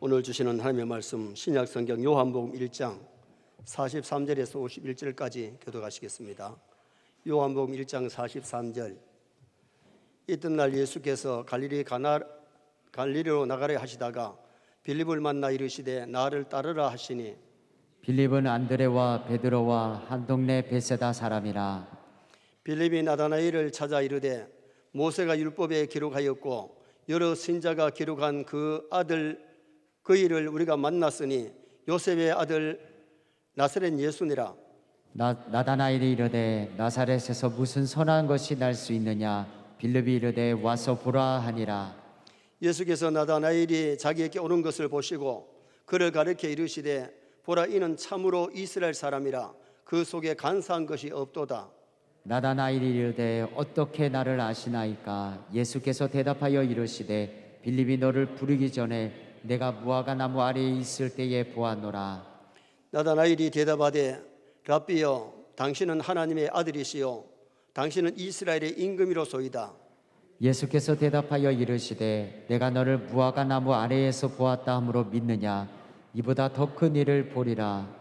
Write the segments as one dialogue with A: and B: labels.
A: 오늘 주시는 하나님의 말씀 신약 성경 요한복음 1장 43절에서 51절까지 교독하시겠습니다. 요한복음 1장 43절. 이튿날 예수께서 갈릴리로 나가려 하시다가 빌립을 만나 이르시되 나를 따르라 하시니
B: 빌립은 안드레와 베드로와 한 동네 베세다 사람이라.
A: 빌립이 나다나엘을 찾아 이르되 모세가 율법에 기록하였고 여러 선지자가 기록한 그 일을 우리가 만났으니 요셉의 아들 나사렛 예수니라.
B: 나다나엘이 이르되 나사렛에서 무슨 선한 것이 날 수 있느냐. 빌립이 이르되 와서 보라 하니라.
A: 예수께서 나다나엘이 자기에게 오는 것을 보시고 그를 가리켜 이르시되 보라, 이는 참으로 이스라엘 사람이라. 그 속에 간사한 것이 없도다.
B: 나다나엘이 이르되 어떻게 나를 아시나이까. 예수께서 대답하여 이르시되 빌립이 너를 부르기 전에 내가 무화과 나무 아래에 있을 때에 보았노라.
A: 나다나엘이 대답하되 랍비여, 당신은 하나님의 아들이시요 당신은 이스라엘의 임금이로소이다.
B: 예수께서 대답하여 이르시되 내가 너를 무화과 나무 아래에서 보았다 함으로 믿느냐. 이보다 더 큰 일을 보리라.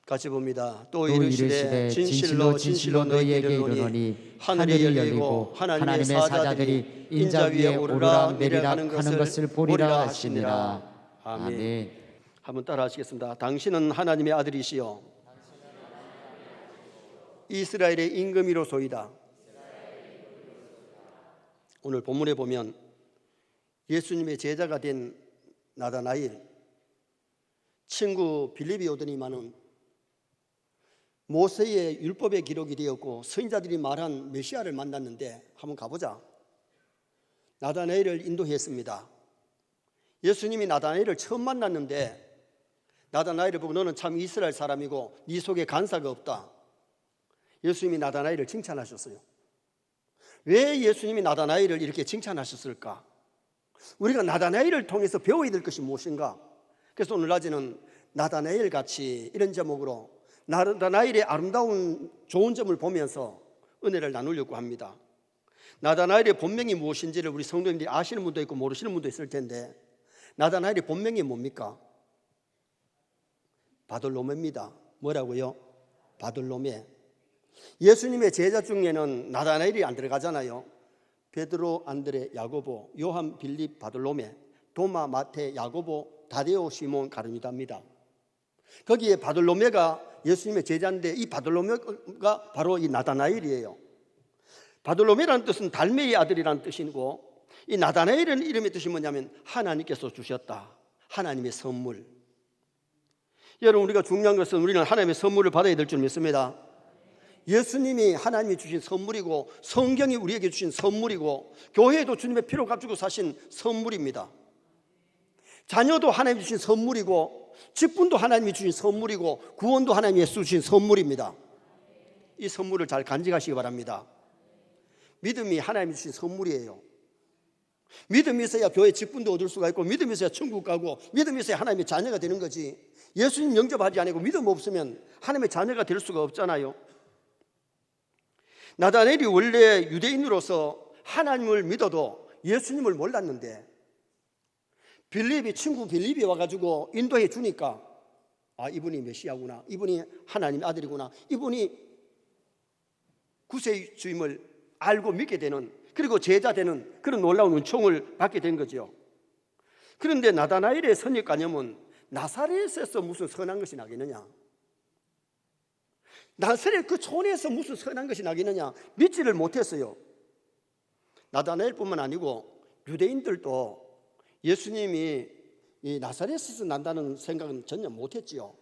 A: 같이 봅니다. 또
B: 이르시되 진실로 진실로 너희에게 이르노니 하늘이 열리고 하나님의 사자들이 인자 위에 오르락 내리락 하는 것을 보리라 하시니라. 아멘.
A: 한번 따라 하시겠습니다. 당신은 하나님의 아들이시요 이스라엘의 임금이로소이다. 오늘 본문에 보면 예수님의 제자가 된 나다나엘, 친구 빌립이 오더니만은 모세의 율법에 기록이 되었고 선지자들이 말한 메시아를 만났는데 한번 가보자. 나다나엘을 인도했습니다. 예수님이 나다나엘을 처음 만났는데 나다나엘을 보고 너는 참 이스라엘 사람이고 네 속에 간사가 없다. 예수님이 나다나엘을 칭찬하셨어요. 왜 예수님이 나다나엘을 이렇게 칭찬하셨을까? 우리가 나다나엘을 통해서 배워야 될 것이 무엇인가? 그래서 오늘 낮에는 나다나엘 같이 이런 제목으로 나다나엘의 아름다운 좋은 점을 보면서 은혜를 나누려고 합니다. 나다나엘의 본명이 무엇인지를 우리 성도님들이 아시는 분도 있고 모르시는 분도 있을 텐데 나다나엘의 본명이 뭡니까? 바돌로메입니다. 뭐라고요? 바돌로메. 예수님의 제자 중에는 나다나엘이 안 들어가잖아요. 베드로, 안드레, 야고보, 요한, 빌립, 바돌로메, 도마, 마테, 야고보, 다데오, 시몬, 가룟유다입니다. 거기에 바돌로메가 예수님의 제자인데 이 바돌로메가 바로 이 나다나엘이에요. 바돌로메라는 뜻은 달매의 아들이라는 뜻이고 이 나다나엘은 이름의 뜻이 뭐냐면 하나님께서 주셨다. 하나님의 선물. 여러분, 우리가 중요한 것은 우리는 하나님의 선물을 받아야 될 줄 믿습니다. 예수님이 하나님이 주신 선물이고 성경이 우리에게 주신 선물이고 교회도 주님의 피로 값주고 사신 선물입니다. 자녀도 하나님이 주신 선물이고 직분도 하나님이 주신 선물이고 구원도 하나님이 주신 선물입니다. 이 선물을 잘 간직하시기 바랍니다. 믿음이 하나님이 주신 선물이에요. 믿음이 있어야 교회 직분도 얻을 수가 있고 믿음이 있어야 천국 가고 믿음이 있어야 하나님의 자녀가 되는 거지. 예수님 영접하지 않고 믿음 없으면 하나님의 자녀가 될 수가 없잖아요. 나다나엘이 원래 유대인으로서 하나님을 믿어도 예수님을 몰랐는데 빌립이 친구 빌립이 와가지고 인도해 주니까 아, 이분이 메시아구나, 이분이 하나님의 아들이구나, 이분이 구세주임을 알고 믿게 되는, 그리고 제자 되는 그런 놀라운 은총을 받게 된 거죠. 그런데 나다나엘의 선입관념은 나사렛에서 무슨 선한 것이 나겠느냐, 나사렛 그 촌에서 무슨 선한 것이 나겠느냐 믿지를 못했어요. 나다나엘뿐만 아니고 유대인들도 예수님이 이 나사렛에서 난다는 생각은 전혀 못했지요.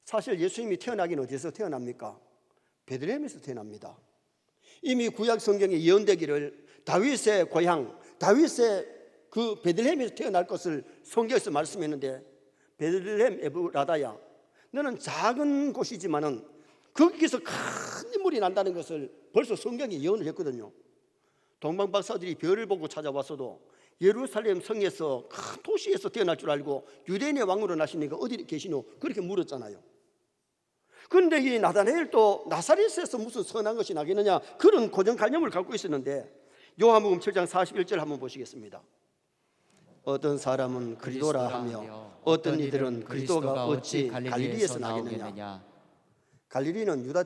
A: 사실 예수님이 태어나긴 어디서 태어납니까? 베들레헴에서 태어납니다. 이미 구약 성경에 예언되기를 다윗의 고향, 다윗의 그 베들레헴에서 태어날 것을 성경에서 말씀했는데 베들레헴 에브라다야, 너는 작은 곳이지만은 거기서 큰 인물이 난다는 것을 벌써 성경이 예언을 했거든요. 동방박사들이 별을 보고 찾아왔어도 예루살렘 성에서 큰 도시에서 태어날 줄 알고 유대인의 왕으로 나시니까 어디 계시노? 그렇게 물었잖아요. 그런데 이 나다나엘도 나사렛에서 무슨 선한 것이 나겠느냐 그런 고정관념을 갖고 있었는데 요한복음 7장 41절 한번 보시겠습니다. 어떤 사람은 그리스도라 하며 어떤 이들은 그리스도가 어찌 갈릴리에서 나겠느냐. 갈릴리는 유다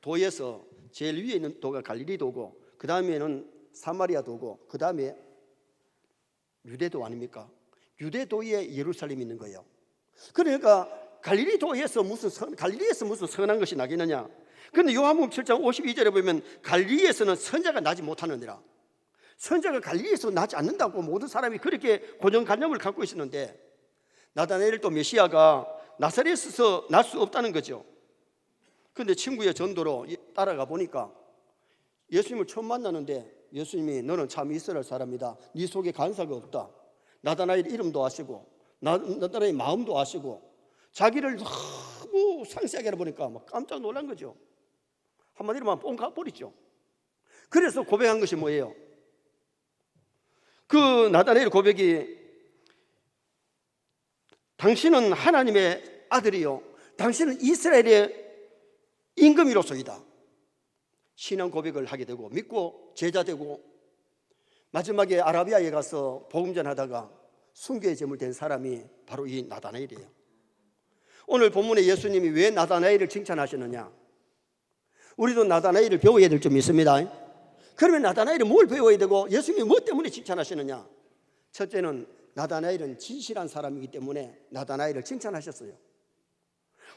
A: 도에서 제일 위에 있는 도가 갈릴리 도고, 그 다음에는 사마리아 도고, 그 다음에 유대도 아닙니까? 유대도에 예루살렘이 있는 거예요. 그러니까 갈릴리에서 무슨 선한 것이 나겠느냐. 그런데 요한복음 7장 52절에 보면 갈릴리에서는 선자가 나지 못하느니라. 선자가 갈릴리에서 나지 않는다고 모든 사람이 그렇게 고정관념을 갖고 있었는데, 나다나엘 또 메시아가 나사렛에서 날 수 없다는 거죠. 그런데 친구의 전도로 따라가 보니까 예수님을 처음 만나는데 예수님이 너는 참 이스라엘 사람이다. 네 속에 간사가 없다. 나다나엘 이름도 아시고 나다나엘 마음도 아시고 자기를 너무 상세하게 알아보니까 막 깜짝 놀란 거죠. 한마디로만 뽕 가버리죠. 그래서 고백한 것이 뭐예요? 그 나다나엘 고백이 당신은 하나님의 아들이요 당신은 이스라엘의 임금이로소이다. 신앙 고백을 하게 되고 믿고 제자 되고 마지막에 아라비아에 가서 복음 전하다가 순교의 제물 된 사람이 바로 이 나다나엘이에요. 오늘 본문에 예수님이 왜 나다나엘을 칭찬하시느냐? 우리도 나다나엘을 배워야 될 점이 있습니다. 그러면 나다나엘은 뭘 배워야 되고 예수님이 뭐 때문에 칭찬하시느냐? 첫째는 나다나엘은 진실한 사람이기 때문에 나다나엘을 칭찬하셨어요.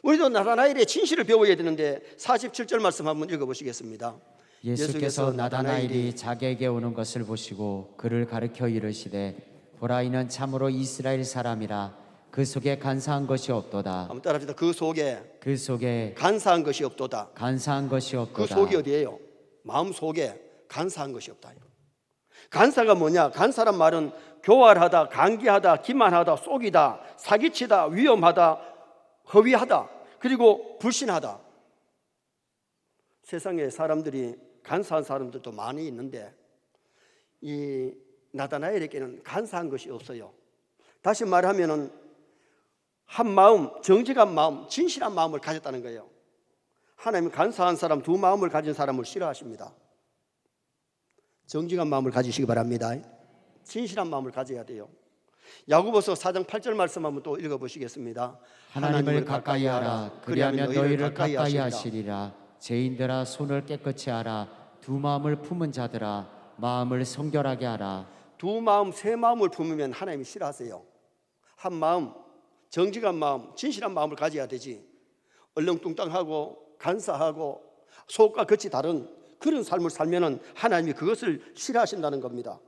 A: 우리도 나다나엘의 진실을 배워야 되는데 47절 말씀 한번 읽어보시겠습니다.
B: 예수께서 나다나엘이 자기에게 오는 것을 보시고 그를 가르쳐 이르시되 보라 이는 참으로 이스라엘 사람이라 그 속에 간사한 것이 없도다.
A: 한번 따라합시다. 그 속에 간사한 것이 없도다.
B: 간사한 것이 없도다.
A: 그 속이 어디예요? 마음 속에 간사한 것이 없다. 간사가 뭐냐? 간사란 말은 교활하다, 간기하다, 기만하다, 속이다, 사기치다, 위험하다, 허위하다, 그리고 불신하다. 세상에 사람들이 간사한 사람들도 많이 있는데 이 나다나엘에게는 간사한 것이 없어요. 다시 말하면은 한 마음, 정직한 마음, 진실한 마음을 가졌다는 거예요. 하나님은 간사한 사람, 두 마음을 가진 사람을 싫어하십니다. 정직한 마음을 가지시기 바랍니다. 진실한 마음을 가져야 돼요. 야고보서 4장 8절 말씀 한번 또 읽어보시겠습니다.
B: 하나님을 가까이 하라. 그리하면 너희를 가까이 하시리라. 죄인들아 손을 깨끗이 하라. 두 마음을 품은 자들아 마음을 성결하게 하라.
A: 두 마음, 세 마음을 품으면 하나님이 싫어하세요. 한 마음, 정직한 마음, 진실한 마음을 가져야 되지. 얼렁뚱땅하고 간사하고 속과 겉이 다른 그런 삶을 살면은 하나님이 그것을 싫어하신다는 겁니다.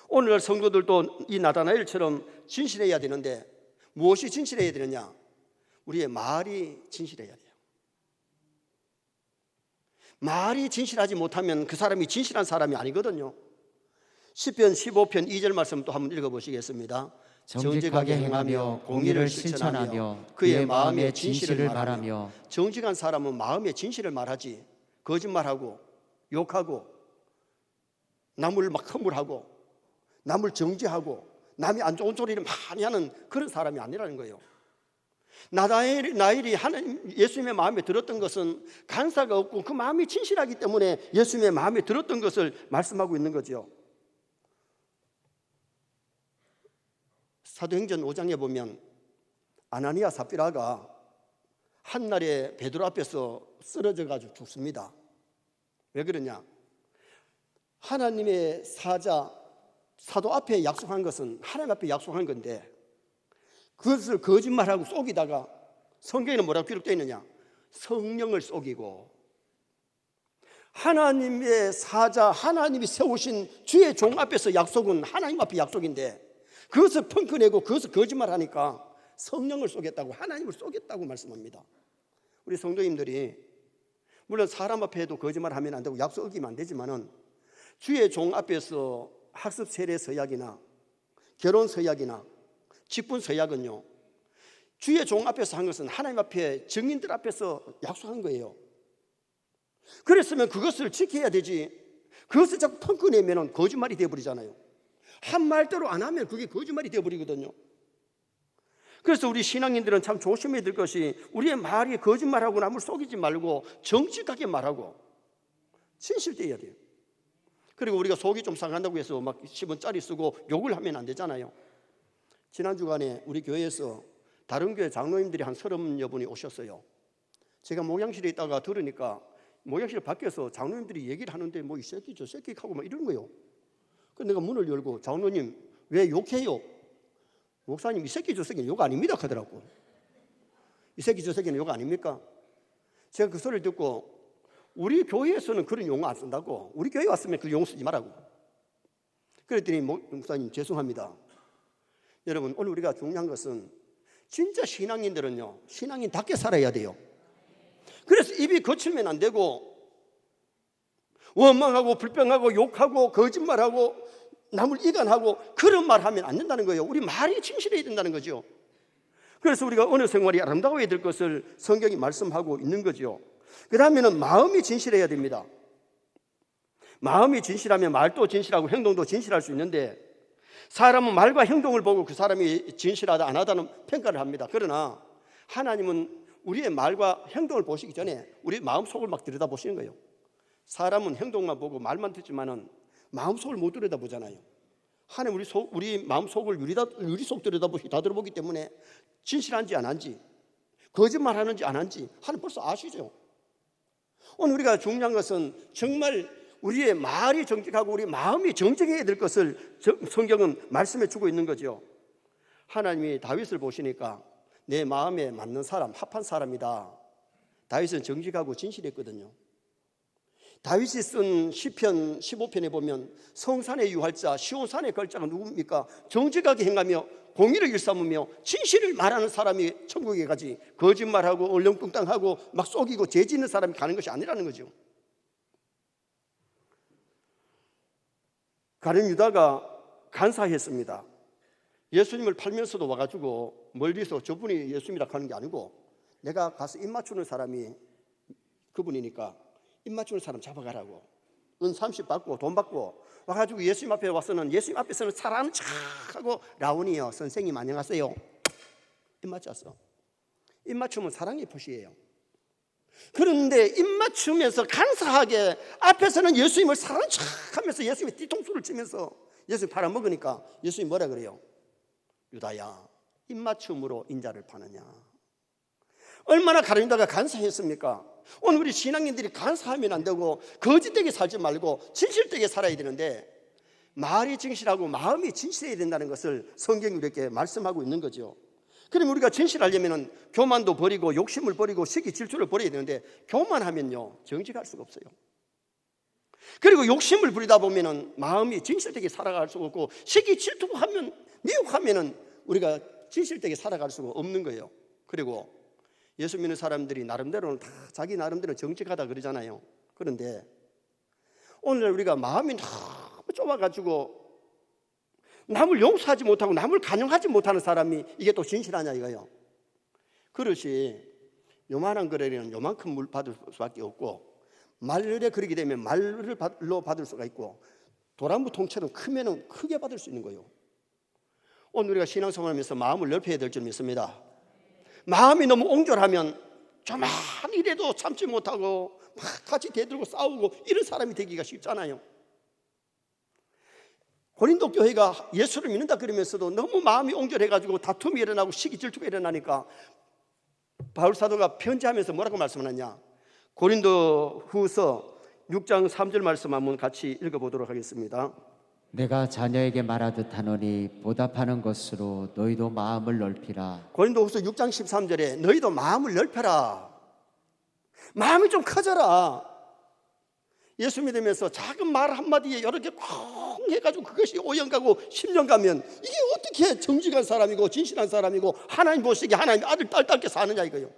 A: 오늘날 성도들도 이 나다나엘처럼 진실해야 되는데 무엇이 진실해야 되느냐? 우리의 말이 진실해야 돼요. 말이 진실하지 못하면 그 사람이 진실한 사람이 아니거든요. 시편 15편 2절 말씀 또 한번 읽어보시겠습니다.
B: 정직하게 행하며 공의를 실천하며 그의 마음의 진실을 말하며.
A: 정직한 사람은 마음의 진실을 말하지 거짓말하고 욕하고 남을 막 허물하고 남을 정죄하고 남이 안 좋은 소리를 많이 하는 그런 사람이 아니라는 거예요. 나다나엘이 하나님 예수님의 마음에 들었던 것은 간사가 없고 그 마음이 진실하기 때문에 예수님의 마음에 들었던 것을 말씀하고 있는 거죠. 사도행전 5장에 보면 아나니아 삽비라가 한날에 베드로 앞에서 쓰러져 가지고 죽습니다. 왜 그러냐? 하나님의 사도 앞에 약속한 것은 하나님 앞에 약속한 건데 그것을 거짓말하고 속이다가 성경에는 뭐라고 기록되어 있느냐? 성령을 속이고 하나님의 사자, 하나님이 세우신 주의 종 앞에서 약속은 하나님 앞에 약속인데 그것을 펑크내고 그것을 거짓말하니까 성령을 속였다고, 하나님을 속였다고 말씀합니다. 우리 성도님들이 물론 사람 앞에도 거짓말하면 안 되고 약속 어기면 안 되지만은 주의 종 앞에서 학습 세례 서약이나 결혼 서약이나 직분 서약은요, 주의 종 앞에서 한 것은 하나님 앞에 증인들 앞에서 약속한 거예요. 그랬으면 그것을 지켜야 되지. 그것을 자꾸 펑크내면 거짓말이 되어버리잖아요. 한 말대로 안 하면 그게 거짓말이 되어버리거든요. 그래서 우리 신앙인들은 참 조심해야 될 것이 우리의 말이 거짓말하고 남을 속이지 말고 정직하게 말하고 진실되어야 돼요. 그리고 우리가 속이 좀 상한다고 해서 막 10원짜리 쓰고 욕을 하면 안 되잖아요. 지난 주간에 우리 교회에서 다른 교회 장로님들이 한 30여 분이 오셨어요. 제가 목양실에 있다가 들으니까 목양실 밖에서 장로님들이 얘기를 하는데 뭐 이 새끼 저 새끼 하고 막 이러는 거예요. 그래서 내가 문을 열고 장로님 왜 욕해요? 목사님 이 새끼 저 새끼는 욕 아닙니다 하더라고. 이 새끼 저 새끼는 욕 아닙니까? 제가 그 소리를 듣고 우리 교회에서는 그런 용어 안 쓴다고, 우리 교회 왔으면 그 용어 쓰지 말라고. 그랬더니 목사님 죄송합니다. 여러분 오늘 우리가 중요한 것은 진짜 신앙인들은요 신앙인답게 살아야 돼요. 그래서 입이 거칠면 안 되고 원망하고 불평하고 욕하고 거짓말하고 남을 이간하고 그런 말 하면 안 된다는 거예요. 우리 말이 진실해야 된다는 거죠. 그래서 우리가 어느 생활이 아름다워야 될 것을 성경이 말씀하고 있는 거죠. 그 다음에는 마음이 진실해야 됩니다. 마음이 진실하면 말도 진실하고 행동도 진실할 수 있는데 사람은 말과 행동을 보고 그 사람이 진실하다 안 하다는 평가를 합니다. 그러나 하나님은 우리의 말과 행동을 보시기 전에 우리 마음속을 막 들여다보시는 거예요. 사람은 행동만 보고 말만 듣지만은 마음속을 못 들여다보잖아요. 하나님 우리 마음속을 유리속 다 들어보기 때문에 진실한지 안 한지 거짓말하는지 안 한지 하나님 벌써 아시죠. 오늘 우리가 중요한 것은 정말 우리의 말이 정직하고 우리 마음이 정직해야 될 것을 성경은 말씀해 주고 있는 거죠. 하나님이 다윗을 보시니까 내 마음에 맞는 사람, 합한 사람이다. 다윗은 정직하고 진실했거든요. 다윗이 쓴 시편 15편에 보면 성산의 유할자 시온산의 걸자가 누굽니까? 정직하게 행하며 공의를 일삼으며 진실을 말하는 사람이 천국에 가지 거짓말하고 얼렁뚱땅하고 막 속이고 죄짓는 사람이 가는 것이 아니라는 거죠. 가룟 유다가 간사했습니다. 예수님을 팔면서도 와가지고 멀리서 저분이 예수님이라고 하는 게 아니고 내가 가서 입 맞추는 사람이 그분이니까 입 맞추는 사람 잡아가라고 은 30 받고 돈 받고 와가지고 예수님 앞에 와서는 예수님 앞에서는 사랑하는 척하고 라온이요 선생님 안녕하세요 입 맞췄어. 입 맞추면 사랑의 표시예요. 그런데 입 맞추면서 간사하게 앞에서는 예수님을 사랑하는 척하면서 예수님의 뒤통수를 치면서 예수님 팔아먹으니까 예수님 뭐라 그래요? 유다야 입 맞춤으로 인자를 파느냐. 얼마나 가룟 유다가 간사했습니까? 오늘 우리 신앙인들이 간사하면 안 되고 거짓되게 살지 말고 진실되게 살아야 되는데 말이 진실하고 마음이 진실해야 된다는 것을 성경이 이렇게 말씀하고 있는 거죠. 그럼 우리가 진실하려면 교만도 버리고 욕심을 버리고 시기 질투를 버려야 되는데 교만하면요 정직할 수가 없어요. 그리고 욕심을 부리다 보면 마음이 진실되게 살아갈 수가 없고 시기 질투하면 미혹하면 우리가 진실되게 살아갈 수가 없는 거예요. 그리고 예수 믿는 사람들이 나름대로는 다 자기 나름대로 정직하다 그러잖아요. 그런데 오늘 우리가 마음이 너무 좁아가지고 남을 용서하지 못하고 남을 간용하지 못하는 사람이 이게 또 진실하냐 이거예요. 그릇이 요만한 거래는 요만큼 물 받을 수밖에 없고 말에 그리게 되면 말로 받을 수가 있고 도란부 통째로 크면은 크게 받을 수 있는 거예요. 오늘 우리가 신앙생활하면서 마음을 넓혀야 될 점이 있습니다. 마음이 너무 옹졸하면 조만 이래도 참지 못하고 막 같이 대들고 싸우고 이런 사람이 되기가 쉽잖아요. 고린도 교회가 예수를 믿는다 그러면서도 너무 마음이 옹졸해가지고 다툼이 일어나고 시기 질투가 일어나니까 바울 사도가 편지하면서 뭐라고 말씀하느냐. 고린도 후서 6장 3절 말씀 한번 같이 읽어보도록 하겠습니다.
B: 내가 자녀에게 말하듯 하노니 보답하는 것으로 너희도 마음을 넓히라.
A: 고린도후서 6장 13절에 너희도 마음을 넓혀라. 마음이 좀 커져라. 예수 믿으면서 작은 말 한마디에 이렇게 콩 해가지고 그것이 5년 가고 10년 가면 이게 어떻게 정직한 사람이고 진실한 사람이고 하나님 보시기에 하나님 아들 딸답게 사느냐 이거예요.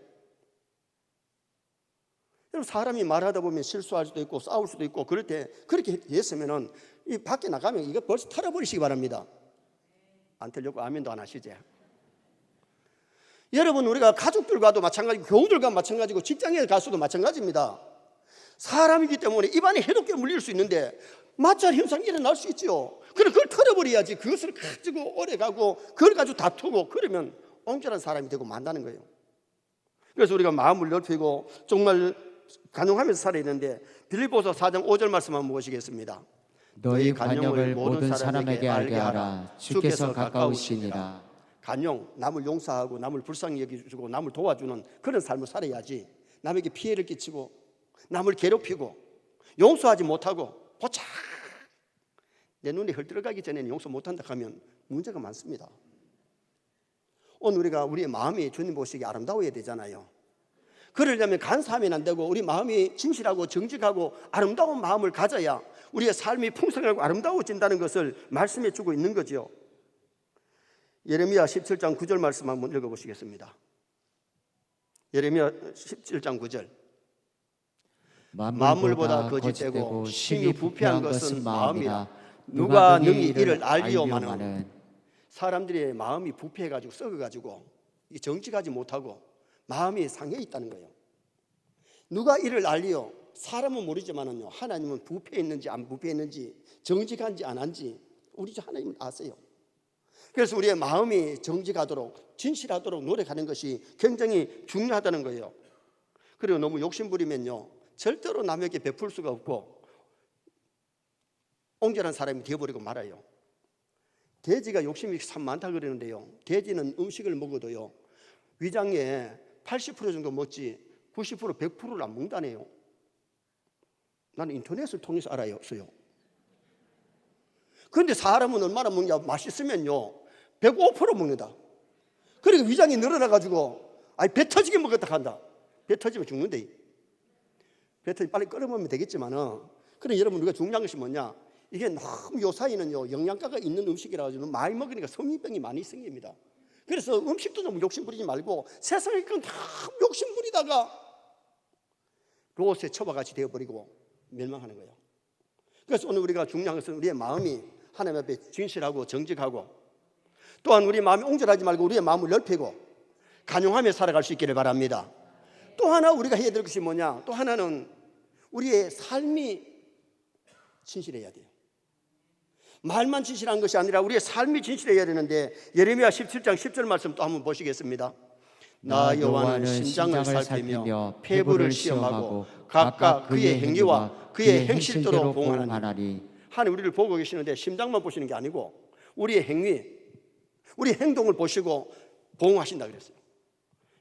A: 여러분 사람이 말하다 보면 실수할 수도 있고 싸울 수도 있고 그럴 때 그렇게 했으면은 이 밖에 나가면 이거 벌써 털어버리시기 바랍니다. 안 털려고 아멘도 안 하시지. 여러분 우리가 가족들과도 마찬가지고 교우들과 마찬가지고 직장에 가서도 마찬가지입니다. 사람이기 때문에 입안에 해롭게 물릴 수 있는데 마찰 현상이 일어날 수 있죠. 그럼 그걸 털어버려야지. 그것을 가지고 오래 가고 그걸 가지고 다투고 그러면 옹졸한 사람이 되고 만다는 거예요. 그래서 우리가 마음을 넓히고 정말 간용하면서 살아야 되는데 빌립보서 4장 5절 말씀 한번 보시겠습니다.
B: 너희 간용을 모든 사람에게 알게 하라. 주께서 가까우시니라.
A: 간용, 남을 용서하고 남을 불쌍히 여기주고 남을 도와주는 그런 삶을 살아야지, 남에게 피해를 끼치고 남을 괴롭히고 용서하지 못하고 보자 내 눈에 흘들어가기 전에는 용서 못한다 하면 문제가 많습니다. 오늘 우리가 우리의 마음이 주님 보시기에 아름다워야 되잖아요. 그러려면 간사하면 안 되고 우리 마음이 진실하고 정직하고 아름다운 마음을 가져야 우리의 삶이 풍성하고 아름다워진다는 것을 말씀해 주고 있는 거죠. 예레미야 17장 9절 말씀 한번 읽어보시겠습니다. 예레미야 17장 9절. 만물보다 거짓되고 심히 부패한 것은 마음이라. 누가 능히 이를 알리오마는. 사람들의 마음이 부패해가지고 썩어가지고 정직하지 못하고 마음이 상해 있다는 거예요. 누가 이를 알리오? 사람은 모르지만은요, 하나님은 부패했는지 안 부패했는지, 정직한지 안 한지 우리 하나님은 아세요. 그래서 우리의 마음이 정직하도록 진실하도록 노력하는 것이 굉장히 중요하다는 거예요. 그리고 너무 욕심부리면요 절대로 남에게 베풀 수가 없고 옹졸한 사람이 되어버리고 말아요. 돼지가 욕심이 참 많다 그러는데요, 돼지는 음식을 먹어도요 위장에 80% 정도 먹지 90% 100%를 안 먹다네요. 나는 인터넷을 통해서 알아요. 그런데 사람은 얼마나 먹냐, 맛있으면요 105% 먹는다. 그러니까 위장이 늘어나가지고 배 터지게 먹었다 한다. 배 터지면 죽는데, 배 터지면 빨리 끓여먹으면 되겠지만은, 그래 여러분 우리가 중요한 것이 뭐냐, 이게 너무 요사이는요 영양가가 있는 음식이라 가지고 많이 먹으니까 성인병이 많이 생깁니다. 그래서 음식도 너무 욕심부리지 말고 세상에 건 다 욕심부리다가 롯의 처와 같이 되어버리고 멸망하는 거예요. 그래서 오늘 우리가 중요한 것은 우리의 마음이 하나님 앞에 진실하고 정직하고, 또한 우리 마음이 옹졸하지 말고 우리의 마음을 넓히고 간용하며 살아갈 수 있기를 바랍니다. 또 하나 우리가 해야 될 것이 뭐냐, 또 하나는 우리의 삶이 진실해야 돼요. 말만 진실한 것이 아니라 우리의 삶이 진실해야 되는데, 예레미야 17장 10절 말씀 또 한번 보시겠습니다. 나 여호와는 심장을 살피며 폐부를 시험하고 각각 그의 행위와 그의 행실대로 보응하나니. 하나님 우리를 보고 계시는데 심장만 보시는 게 아니고 우리의 행위, 우리 행동을 보시고 보응하신다 그랬어요.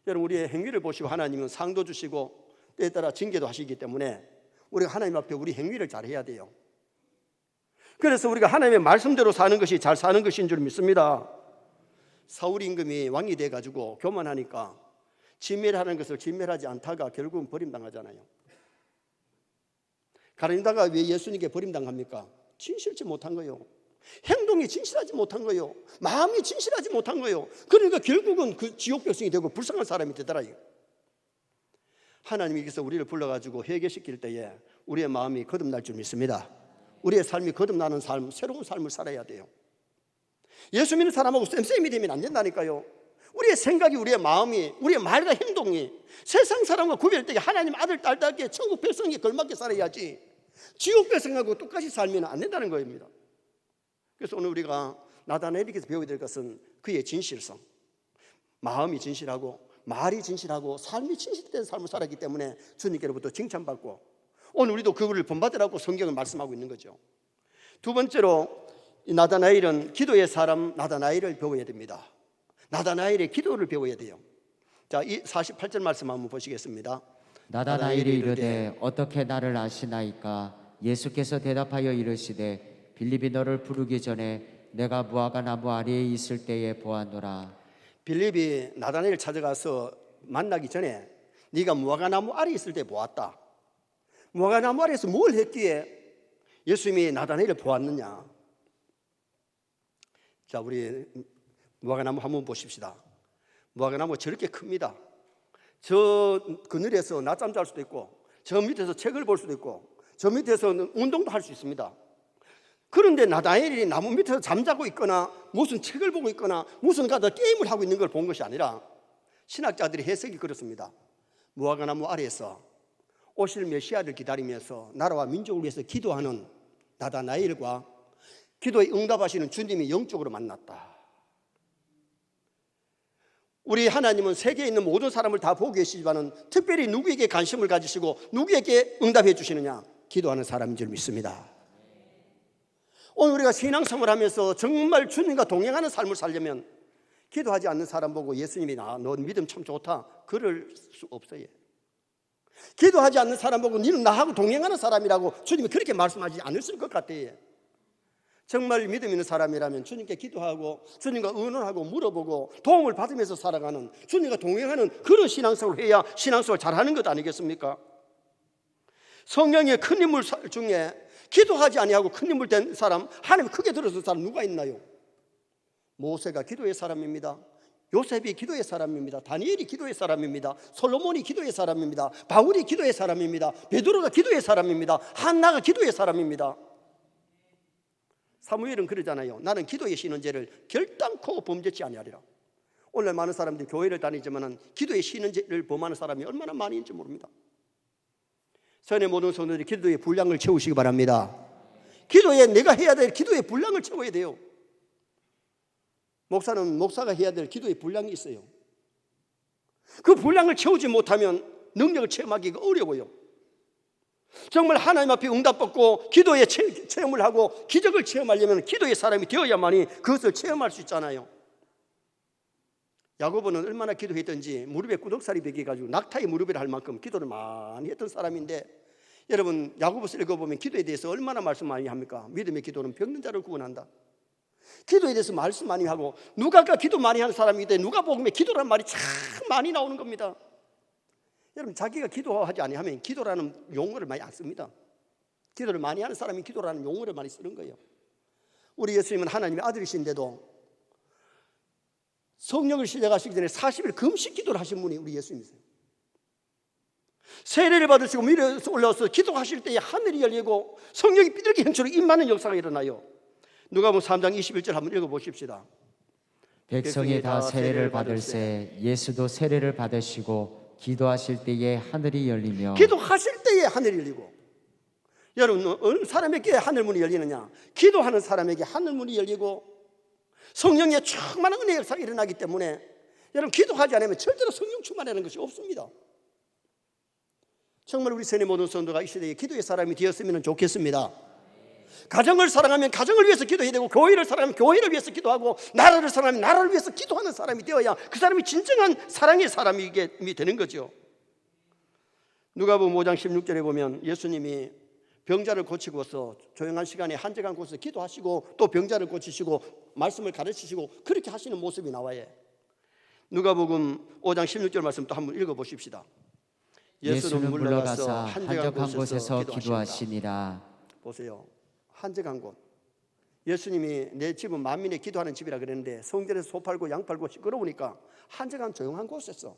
A: 여러분 우리의 행위를 보시고 하나님은 상도 주시고 때에 따라 징계도 하시기 때문에 우리가 하나님 앞에 우리 행위를 잘해야 돼요. 그래서 우리가 하나님의 말씀대로 사는 것이 잘 사는 것인 줄 믿습니다. 사울 임금이 왕이 돼가지고 교만하니까 진멸하는 것을 진멸하지 않다가 결국은 버림당하잖아요. 가룟유다가 왜 예수님께 버림당합니까? 진실치 못한 거예요. 행동이 진실하지 못한 거예요. 마음이 진실하지 못한 거예요. 그러니까 결국은 그 지옥 백성이 되고 불쌍한 사람이 되더라요. 하나님이 여기서 우리를 불러가지고 회개시킬 때에 우리의 마음이 거듭날 줄 믿습니다. 우리의 삶이 거듭나는 삶, 새로운 삶을 살아야 돼요. 예수 믿는 사람하고 쌤쌤이 되면 안 된다니까요. 우리의 생각이, 우리의 마음이, 우리의 말과 행동이 세상 사람과 구별되게 하나님 아들 딸답게 천국 백성에 걸맞게 살아야지 지옥 백성하고 똑같이 살면 안 된다는 겁니다. 그래서 오늘 우리가 나다나엘에게서 배워야 될 것은 그의 진실성, 마음이 진실하고 말이 진실하고 삶이 진실된 삶을 살았기 때문에 주님께로부터 칭찬받고 오늘 우리도 그거를 본받으라고 성경을 말씀하고 있는 거죠. 두 번째로 나다나엘은 기도의 사람 나다나엘을 배워야 됩니다. 나다나엘의 기도를 배워야 돼요. 자, 이 48절 말씀 한번 보시겠습니다.
B: 나다나엘이 이르되 어떻게 나를 아시나이까? 예수께서 대답하여 이르시되 빌립이 너를 부르기 전에 내가 무화과 나무 아래에 있을 때에 보았노라. 빌립이
A: 나다나엘을 찾아가서 만나기 전에 네가 무화과 나무 아래에 있을 때 보았다. 무화과 나무 아래에서 뭘 했기에 예수님이 나다나엘을 보았느냐? 자, 우리 무화과 나무 한번 보십시다. 무화과 나무 저렇게 큽니다. 저 그늘에서 낮잠 잘 수도 있고 저 밑에서 책을 볼 수도 있고 저 밑에서는 운동도 할 수 있습니다. 그런데 나다나엘이 나무 밑에서 잠자고 있거나 무슨 책을 보고 있거나 무슨 가다 게임을 하고 있는 걸 본 것이 아니라 신학자들이 해석이 그렇습니다. 무화과 나무 아래에서 오실 메시아를 기다리면서 나라와 민족을 위해서 기도하는 나다나엘과 기도에 응답하시는 주님이 영적으로 만났다. 우리 하나님은 세계에 있는 모든 사람을 다 보고 계시지만 특별히 누구에게 관심을 가지시고 누구에게 응답해 주시느냐? 기도하는 사람인 줄 믿습니다. 오늘 우리가 신앙생활 하면서 정말 주님과 동행하는 삶을 살려면 기도하지 않는 사람 보고 예수님이 너 믿음 참 좋다 그럴 수 없어요. 기도하지 않는 사람 보고 너는 나하고 동행하는 사람이라고 주님이 그렇게 말씀하지 않으실 것 같아요. 정말 믿음 있는 사람이라면 주님께 기도하고 주님과 의논하고 물어보고 도움을 받으면서 살아가는, 주님과 동행하는 그런 신앙생활을 해야 신앙생활을 잘하는 것 아니겠습니까? 성경의 큰 인물 중에 기도하지 아니하고 큰 인물 된 사람, 하나님 크게 들어준 사람 누가 있나요? 모세가 기도의 사람입니다. 요셉이 기도의 사람입니다. 다니엘이 기도의 사람입니다. 솔로몬이 기도의 사람입니다. 바울이 기도의 사람입니다. 베드로가 기도의 사람입니다. 한나가 기도의 사람입니다. 사무엘은 그러잖아요. 나는 기도의 쉬는 죄를 결단코 범죄치 아니하리라. 오늘 많은 사람들이 교회를 다니지만 기도의 쉬는 죄를 범하는 사람이 얼마나 많이 있는지 모릅니다. 선의 모든 성도들이 기도의 분량을 채우시기 바랍니다. 기도에 내가 해야 될 기도의 분량을 채워야 돼요. 목사는 목사가 해야 될 기도의 분량이 있어요. 그 분량을 채우지 못하면 능력을 체험하기가 어려워요. 정말 하나님 앞에 응답받고 기도의 체험을 하고 기적을 체험하려면 기도의 사람이 되어야만이 그것을 체험할 수 있잖아요. 야고보는 얼마나 기도했던지 무릎에 구덕살이 베겨가지고 낙타의 무릎이라 할 만큼 기도를 많이 했던 사람인데, 여러분 야고보서 읽어보면 기도에 대해서 얼마나 말씀 많이 합니까? 믿음의 기도는 병든 자를 구원한다. 기도에 대해서 말씀 많이 하고, 누가가 기도 많이 하는 사람인데 누가복음에 기도라는 말이 참 많이 나오는 겁니다. 여러분 자기가 기도하지 아니하면 기도라는 용어를 많이 안 씁니다. 기도를 많이 하는 사람이 기도라는 용어를 많이 쓰는 거예요. 우리 예수님은 하나님의 아들이신데도 성령을 시작하시기 전에 40일 금식 기도를 하신 분이 우리 예수님이세요. 세례를 받으시고 위로 올라와서 기도하실 때에 하늘이 열리고 성령이 비둘기 형처럼 임하는 역사가 일어나요. 누가복음 3장 21절 한번 읽어보십시다.
B: 백성이 다 세례를 받을새 예수도 세례를 받으시고 기도하실 때에 하늘이 열리며.
A: 기도하실 때에 하늘이 열리고. 여러분 어느 사람에게 하늘문이 열리느냐? 기도하는 사람에게 하늘문이 열리고 성령의 충만한 은혜의 역사가 일어나기 때문에 여러분 기도하지 않으면 절대로 성령 충만하는 것이 없습니다. 정말 우리 세네 모든 성도가 이 시대에 기도의 사람이 되었으면 좋겠습니다. 가정을 사랑하면 가정을 위해서 기도해야 되고, 교회를 사랑하면 교회를 위해서 기도하고, 나라를 사랑하면 나라를 위해서 기도하는 사람이 되어야 그 사람이 진정한 사랑의 사람이 되는 거죠. 누가복음 5장 16절에 보면 예수님이 병자를 고치고서 조용한 시간에 한적한 곳에서 기도하시고 또 병자를 고치시고 말씀을 가르치시고 그렇게 하시는 모습이 나와요. 누가복음 5장 16절 말씀 또 한번 읽어보십시다.
B: 예수는 물러가서 한적한 곳에서 기도하시니라.
A: 보세요. 한적한 곳. 예수님이 내 집은 만민의 기도하는 집이라 그랬는데 성전에서 소 팔고 양 팔고 시끄러우니까 한적한 조용한 곳에서.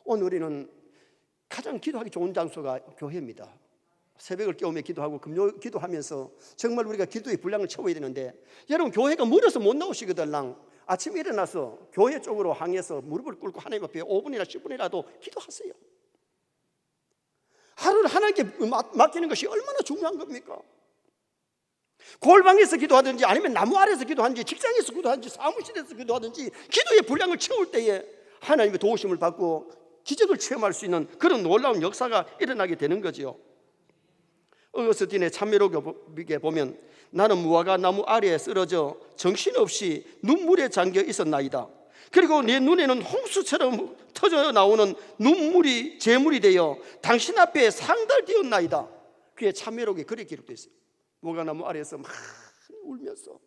A: 오늘 우리는 가장 기도하기 좋은 장소가 교회입니다. 새벽을 깨우며 기도하고 금요 기도하면서 정말 우리가 기도의 분량을 채워야 되는데, 여러분 교회가 멀어서 못 나오시거들랑 아침에 일어나서 교회 쪽으로 향해서 무릎을 꿇고 하나님 앞에 5분이나 10분이라도 기도하세요. 하루를 하나님께 맡기는 것이 얼마나 중요한 겁니까? 골방에서 기도하든지 아니면 나무 아래에서 기도하든지 직장에서 기도하든지 사무실에서 기도하든지 기도의 분량을 채울 때에 하나님의 도우심을 받고 기적을 체험할 수 있는 그런 놀라운 역사가 일어나게 되는 거죠. 어거스틴의 참미록에 보면 나는 무화과 나무 아래에 쓰러져 정신없이 눈물에 잠겨 있었나이다. 그리고 내 눈에는 홍수처럼 터져 나오는 눈물이 재물이 되어 당신 앞에 상달되었나이다. 그의 참미록에 그렇게 기록되어 있어요. 무화과나무 아래에서 막 울면서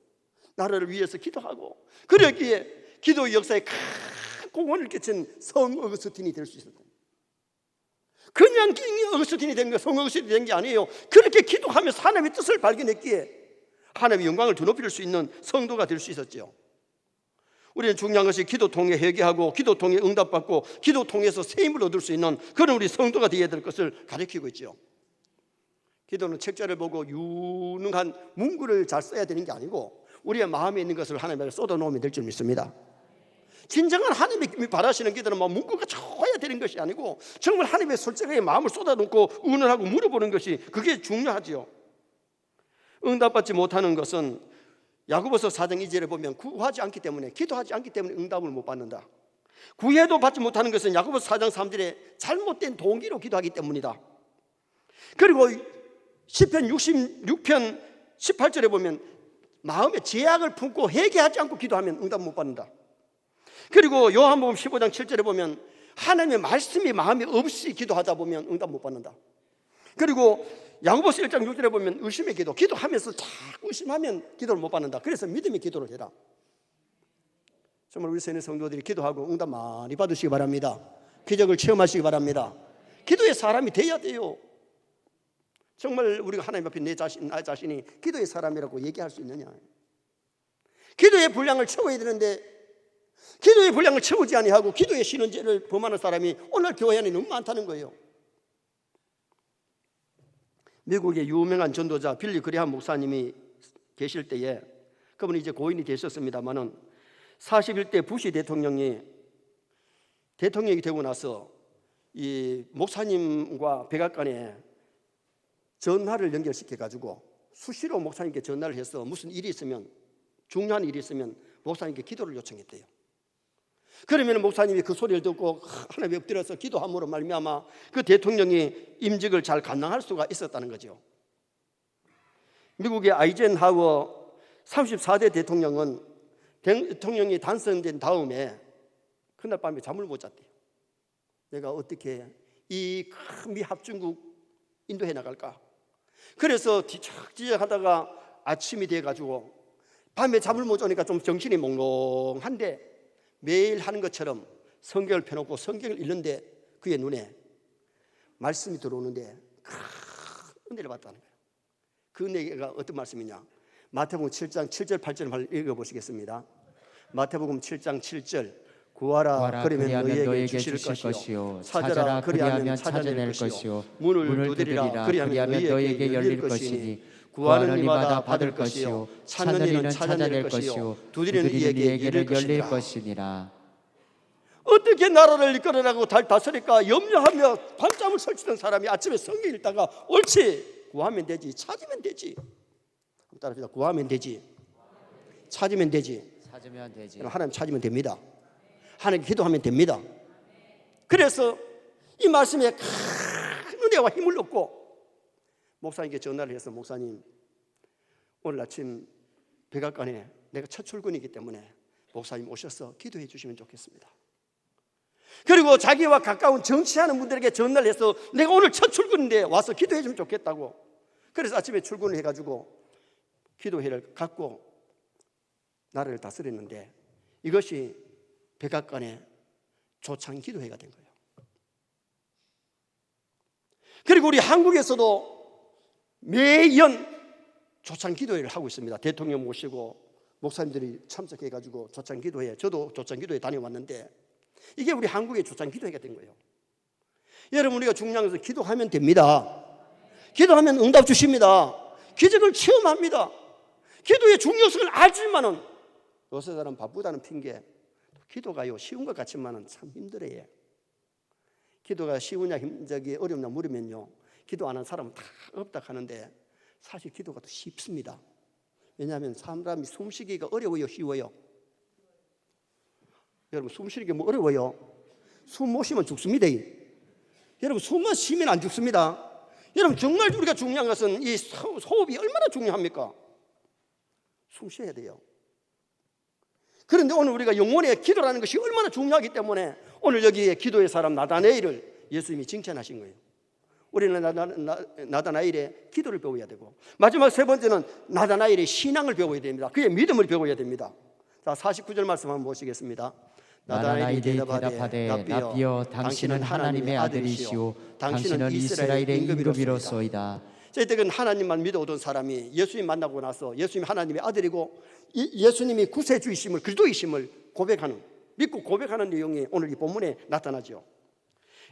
A: 나라를 위해서 기도하고, 그러기에 기도의 역사에 큰 공헌을 끼친 성 어거스틴이 될 수 있었다. 그냥 어거스틴이 된 거, 성 어거스틴이 된 게 아니에요. 그렇게 기도하면서 하나님의 뜻을 발견했기에 하나님의 영광을 드높일 수 있는 성도가 될 수 있었죠. 우리는 중요한 것이 기도 통해 회개하고 기도 통해 응답받고 기도 통해서 새 힘을 얻을 수 있는 그런 우리 성도가 되어야 될 것을 가르치고 있죠. 기도는 책자를 보고 유능한 문구를 잘 써야 되는 게 아니고 우리의 마음에 있는 것을 하나님께 쏟아놓으면 될 줄 믿습니다. 진정한 하나님이 바라시는 기도는 뭐 문구가 좋아야 되는 것이 아니고 정말 하나님의 솔직하게 마음을 쏟아놓고 의논하고 물어보는 것이 그게 중요하지요. 응답받지 못하는 것은 야고보서 4장 2절에 보면 구하지 않기 때문에, 기도하지 않기 때문에 응답을 못 받는다. 구해도 받지 못하는 것은 야고보서 4장 3절에 잘못된 동기로 기도하기 때문이다. 그리고 시편 66편 18절에 보면 마음에 제약을 품고 회개하지 않고 기도하면 응답 못 받는다. 그리고 요한복음 15장 7절에 보면 하나님의 말씀이 마음에 없이 기도하다 보면 응답 못 받는다. 그리고 야고보서 1장 6절에 보면 의심의 기도, 기도하면서 자꾸 의심하면 기도를 못 받는다. 그래서 믿음의 기도를 해라. 정말 우리 세네 성도들이 기도하고 응답 많이 받으시기 바랍니다. 기적을 체험하시기 바랍니다. 기도의 사람이 돼야 돼요. 정말 우리가 하나님 앞에 나 자신이 기도의 사람이라고 얘기할 수 있느냐. 기도의 분량을 채워야 되는데 기도의 분량을 채우지 아니하고 기도의 신원제를 범하는 사람이 오늘 교회 안에 너무 많다는 거예요. 미국의 유명한 전도자 빌리 그레함 목사님이 계실 때에, 그분이 이제 고인이 되셨습니다마는 41대 부시 대통령이 되고 나서 이 목사님과 백악관에 전화를 연결시켜 가지고 수시로 목사님께 전화를 해서 무슨 일이 있으면, 중요한 일이 있으면 목사님께 기도를 요청했대요. 그러면 목사님이 그 소리를 듣고 하나님에 엎드려서 기도함으로 말미암아 그 대통령이 임직을 잘 감당할 수가 있었다는 거죠. 미국의 아이젠하워 34대 대통령이 당선된 다음에 그날 밤에 잠을 못 잤대요. 내가 어떻게 이 큰 미합중국 인도해 나갈까? 그래서 뒤척뒤척하다가 아침이 돼가지고 밤에 잠을 못 자니까 좀 정신이 몽롱한데 매일 하는 것처럼 성경을 펴놓고 성경을 읽는데 그의 눈에 말씀이 들어오는데 큰 은혜를 받았다는 거예요. 그 은혜가 어떤 말씀이냐? 마태복음 7장 7절 8절을 읽어보시겠습니다. 마태복음 7장 7절 구하라 그러면 너희에게 주실 것이요 찾아라 그리하면 찾아낼 것이요 문을 두드리라 그리하면 너희에게 열릴 것이니 구하는 이마다 받을 것이요 찾는 이는 찾아낼 것이요 두드리는 이에게 열릴 것이니라. 어떻게 나라를 이끌어나가고 다스릴까 염려하며 밤잠을 설치던 사람이 아침에 성경 읽다가 옳지 구하면 되지 찾으면 되지. 따라합시다. 구하면 되지 찾으면 되지. 하나님 찾으면 됩니다. 하나님 기도하면 됩니다. 그래서 이 말씀에 큰 은혜와 힘을 얻고 목사님께 전화를 해서 목사님 오늘 아침 백악관에 내가 첫 출근이기 때문에 목사님 오셔서 기도해 주시면 좋겠습니다. 그리고 자기와 가까운 정치하는 분들에게 전화를 해서 내가 오늘 첫 출근인데 와서 기도해 주면 좋겠다고. 그래서 아침에 출근을 해가지고 기도회를 갖고 나라를 다스렸는데 이것이 백악관의 조창 기도회가 된 거예요. 그리고 우리 한국에서도 매년 조창 기도회를 하고 있습니다. 대통령 모시고 목사님들이 참석해가지고 조창 기도회, 저도 조창 기도회 다녀왔는데 이게 우리 한국의 조창 기도회가 된 거예요. 여러분 우리가 중요한 것은 기도하면 됩니다. 기도하면 응답 주십니다. 기적을 체험합니다. 기도의 중요성을 알지만은 요새 사람 바쁘다는 핑계, 기도가요 쉬운 것 같지만은 참 힘들어요. 기도가 쉬우냐 어렵냐 물으면요 기도 안 한 사람은 다 없다 하는데 사실 기도가 더 쉽습니다. 왜냐하면 사람이 숨쉬기가 어려워요 쉬워요? 여러분 숨쉬기 뭐 어려워요? 숨 못 쉬면 죽습니다. 여러분 숨만 쉬면 안 죽습니다. 여러분 정말 우리가 중요한 것은 이 호흡이 얼마나 중요합니까? 숨 쉬어야 돼요. 그런데 오늘 우리가 영혼의 기도라는 것이 얼마나 중요하기 때문에 오늘 여기에 기도의 사람 나다나엘을 예수님이 칭찬하신 거예요. 우리는 나다나엘의 기도를 배워야 되고 마지막 세 번째는 나다나엘의 신앙을 배워야 됩니다. 그의 믿음을 배워야 됩니다. 자 49절 말씀 한번 보시겠습니다. 나다나엘이 대답하되 납비여 당신은 하나님의 아들이시오 당신은 이스라엘의 임금이로소이다. 저희들은 하나님만 믿어오던 사람이 예수님 만나고 나서 예수님이 하나님의 아들이고 예수님이 구세주이심을 그리스도이심을 고백하는 믿고 고백하는 내용이 오늘 이 본문에 나타나죠.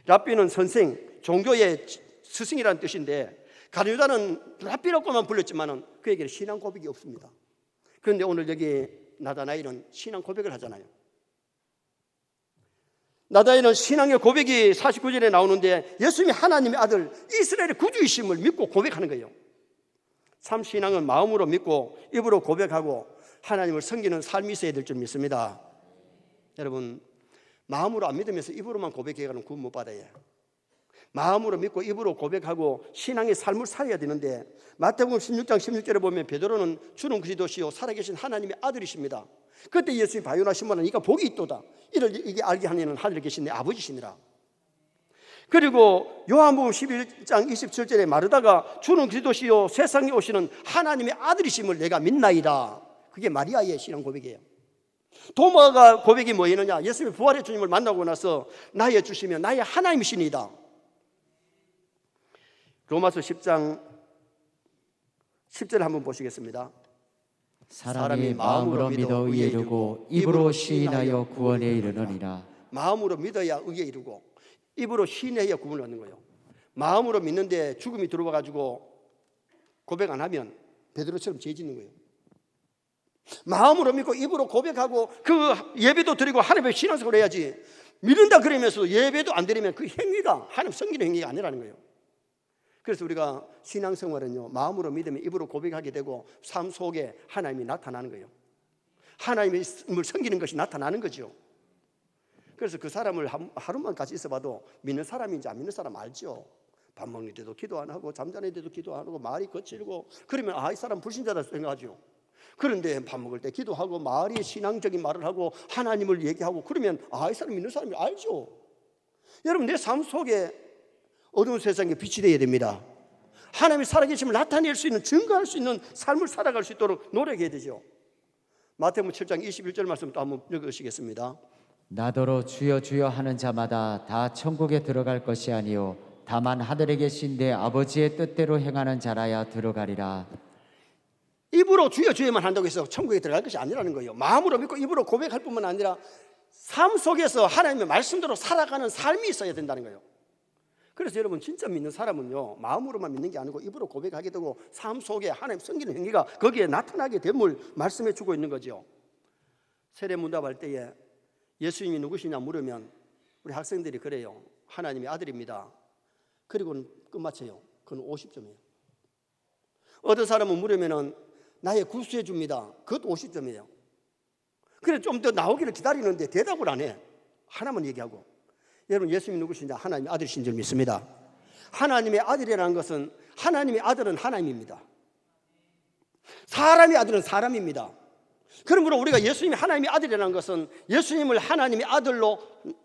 A: 랍비는 선생, 종교의 스승이라는 뜻인데 가룟유다는 랍비라고만 불렀지만 그에게는 신앙 고백이 없습니다. 그런데 오늘 여기 나다나엘은 신앙 고백을 하잖아요. 나다나엘은 신앙의 고백이 49절에 나오는데 예수님이 하나님의 아들 이스라엘의 구주이심을 믿고 고백하는 거예요. 참 신앙은 마음으로 믿고 입으로 고백하고 하나님을 섬기는 삶이 있어야 될 줄 믿습니다. 여러분 마음으로 안 믿으면서 입으로만 고백해가는 구원 못 받아요. 마음으로 믿고 입으로 고백하고 신앙의 삶을 살아야 되는데, 마태복음 16장 16절에 보면 베드로는 주는 그리스도시요 살아계신 하나님의 아들이십니다. 그때 예수님이 바요나시모는 이가 복이 있도다. 이게 알게 하는 하늘에 계신 내 아버지시니라. 그리고 요한복음 11장 27절에 마르다가 주는 그리스도시요 세상에 오시는 하나님의 아들이심을 내가 믿나이다. 그게 마리아의 신앙 고백이에요. 도마가 고백이 뭐였느냐? 예수님이 부활의 주님을 만나고 나서 나의 주시며 나의 하나님이시니다. 로마서 10장 10절 한번 보시겠습니다.
B: 사람이 마음으로 믿어 의에 이르고 입으로 시인하여 구원에 이르느니라.
A: 마음으로 믿어야 의에 이르고 입으로 시인해야 구원을 얻는 거예요. 마음으로 믿는데 죽음이 들어와 가지고 고백 안 하면 베드로처럼 죄 짓는 거예요. 마음으로 믿고 입으로 고백하고 그 예배도 드리고 하나님의 신앙생활을 해야지, 믿는다 그러면서 예배도 안 드리면 그 행위가 하나님 섬기는 행위가 아니라는 거예요. 그래서 우리가 신앙생활은요, 마음으로 믿으면 입으로 고백하게 되고 삶 속에 하나님이 나타나는 거예요. 하나님을 섬기는 것이 나타나는 거죠. 그래서 그 사람을 하루만 같이 있어봐도 믿는 사람인지 안 믿는 사람 알죠. 밥 먹는 때도 기도 안 하고 잠자는 때도 기도 안 하고 말이 거칠고 그러면 이 사람 불신자다 생각하죠. 그런데 밥 먹을 때 기도하고 말이 신앙적인 말을 하고 하나님을 얘기하고 그러면 이 사람 믿는 사람이 알죠. 여러분, 내 삶 속에 어두운 세상에 빛이 되어야 됩니다. 하나님이 살아계심을 나타낼 수 있는, 증거할 수 있는 삶을 살아갈 수 있도록 노력해야 되죠. 마태복음 7장 21절 말씀 또 한번 읽으시겠습니다.
B: 나더러 주여 주여 하는 자마다 다 천국에 들어갈 것이 아니요 다만 하늘에 계신 내 아버지의 뜻대로 행하는 자라야 들어가리라.
A: 입으로 주여 주여만 한다고 해서 천국에 들어갈 것이 아니라는 거예요. 마음으로 믿고 입으로 고백할 뿐만 아니라 삶 속에서 하나님의 말씀대로 살아가는 삶이 있어야 된다는 거예요. 그래서 여러분, 진짜 믿는 사람은요, 마음으로만 믿는 게 아니고 입으로 고백하게 되고 삶 속에 하나님 섬기는 행위가 거기에 나타나게 됨을 말씀해 주고 있는 거죠. 세례문답할 때에 예수님이 누구시냐 물으면 우리 학생들이 그래요. 하나님의 아들입니다. 그리고는 끝마쳐요. 그건 50점이에요. 어떤 사람은 물으면은 나의 구수해 줍니다. 그것도 50점이에요. 그래 좀 더 나오기를 기다리는데 대답을 안 해. 하나만 얘기하고. 여러분, 예수님이 누구신지 하나님의 아들이신 줄 믿습니다. 하나님의 아들이라는 것은, 하나님의 아들은 하나님입니다. 사람의 아들은 사람입니다. 그러므로 우리가 예수님이 하나님의 아들이라는 것은 예수님을 하나님의 아들로,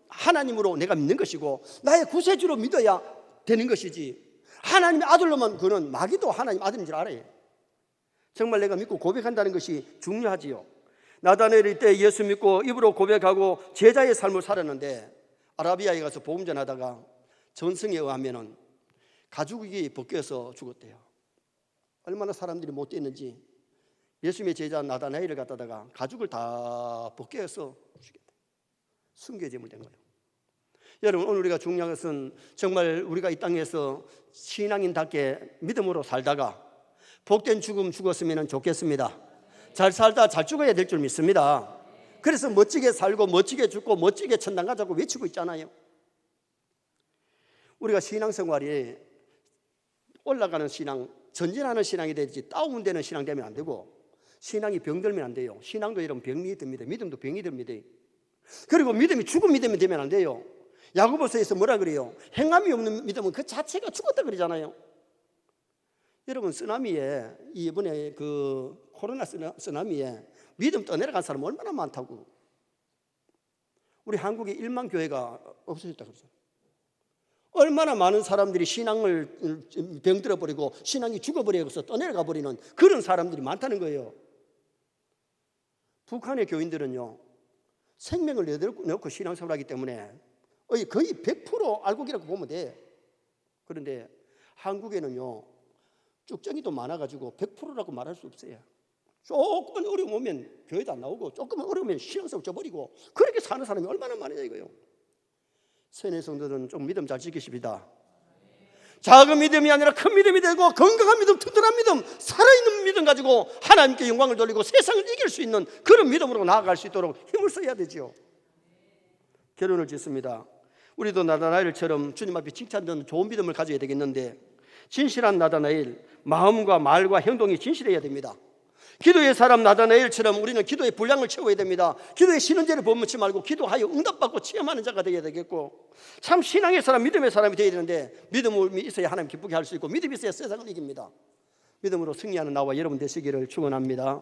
A: 하나님으로 내가 믿는 것이고 나의 구세주로 믿어야 되는 것이지, 하나님의 아들로만 그는 마귀도 하나님 아들인 줄 알아요. 정말 내가 믿고 고백한다는 것이 중요하지요. 나다나엘이 때 예수 믿고 입으로 고백하고 제자의 삶을 살았는데 아라비아에 가서 복음 전하다가 전승에 의하면은 가죽이 벗겨서 죽었대요. 얼마나 사람들이 못됐는지 예수님의 제자 나다나엘을 갖다가 가죽을 다 벗겨서 죽였대요. 순교제물 된 거예요. 여러분, 오늘 우리가 중요한 것은 정말 우리가 이 땅에서 신앙인답게 믿음으로 살다가 복된 죽음 죽었으면 좋겠습니다. 잘 살다 잘 죽어야 될 줄 믿습니다. 그래서 멋지게 살고 멋지게 죽고 멋지게 천당 가자고 외치고 있잖아요. 우리가 신앙생활이 올라가는 신앙, 전진하는 신앙이 되지 다운되는 신앙 되면 안 되고, 신앙이 병들면 안 돼요. 신앙도 이런 병이 듭니다. 믿음도 병이 듭니다. 그리고 믿음이 죽은 믿음이 되면 안 돼요. 야고보서에서 뭐라 그래요? 행함이 없는 믿음은 그 자체가 죽었다 그러잖아요. 여러분, 쓰나미에, 이번에 그 코로나 쓰나미에 믿음 떠내려간 사람 얼마나 많다고. 우리 한국에 1만 교회가 없어졌다 그러죠. 얼마나 많은 사람들이 신앙을 병들어 버리고 신앙이 죽어버려서 떠내려가 버리는 그런 사람들이 많다는 거예요. 북한의 교인들은요, 생명을 내놓고 신앙생활을 하기 때문에 거의 100% 알곡이라고 보면 돼. 그런데 한국에는요, 쭉정이도 많아가지고 100%라고 말할 수 없어요. 조금만 어려움 오면 교회도 안 나오고, 조금만 어려우면 신앙생활 져버리고, 그렇게 사는 사람이 얼마나 많으냐 이거요. 세뇌 성도들은 좀 믿음 잘 지키십니다. 작은 믿음이 아니라 큰 믿음이 되고, 건강한 믿음, 튼튼한 믿음, 살아있는 믿음 가지고 하나님께 영광을 돌리고 세상을 이길 수 있는 그런 믿음으로 나아갈 수 있도록 힘을 써야 되죠. 결론을 짓습니다. 우리도 나다나엘처럼 주님 앞에 칭찬되는 좋은 믿음을 가져야 되겠는데, 진실한 나다나엘, 마음과 말과 행동이 진실해야 됩니다. 기도의 사람 나다나엘처럼 우리는 기도의 분량을 채워야 됩니다. 기도의 신은제를 범치 말고 기도하여 응답받고 체험하는 자가 되어야 되겠고, 참 신앙의 사람, 믿음의 사람이 되어야 되는데, 믿음이 있어야 하나님 기쁘게 할 수 있고, 믿음이 있어야 세상을 이깁니다. 믿음으로 승리하는 나와 여러분 되시기를 축원합니다.